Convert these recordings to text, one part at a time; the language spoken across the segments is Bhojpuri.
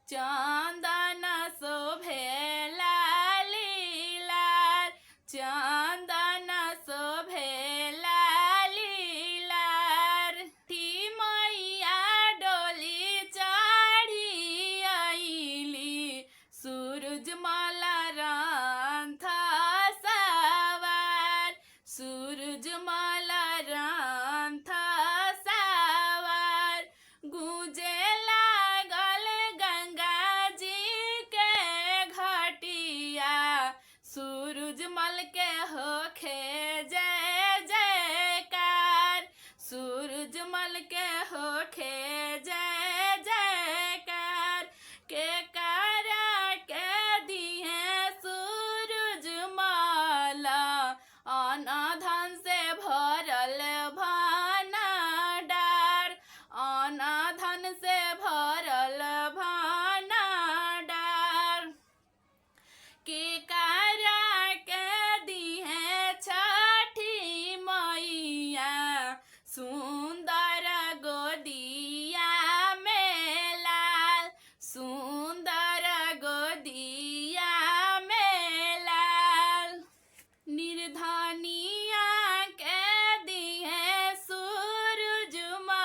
चंदन शोभेला लीलार, चंदन शोभेला लीलार। ठी मैया डोली चढ़ी आइली, सूरजमल रथ सवार, सूरजमल रथ सवार। गूंजे लागल गंगा जी के घटिया, सूरजमल के होखे जय जयकार, सूरजमल के होखे जय जयकार। के करा के दिए सूरजमल, अन्न धन से भरल भंडार, अन्न धन से भरल भंडार। के करा के दिए छठी मैया, सुंदर गोदिया में लाल, सुंदर गोदिया में लाल। निर्धनिया के दिए सूरजमल,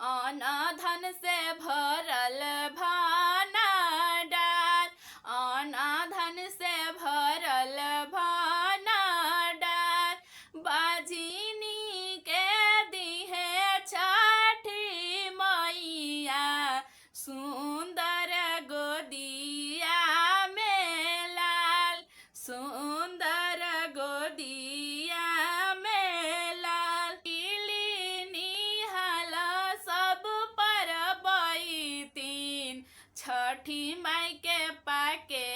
अन्न धन से भरल भंडार, अन्न धन से भरल भंडार। बाझिनी के दिए छठी मैया, सुंदर गोदिया में लाल, सुंदर गोदिया में लाल। इली निहाल सब पर बैतीन, छठी माई के पाके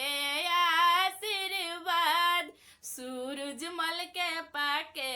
आशीर्वाद, सूरजमल के पाके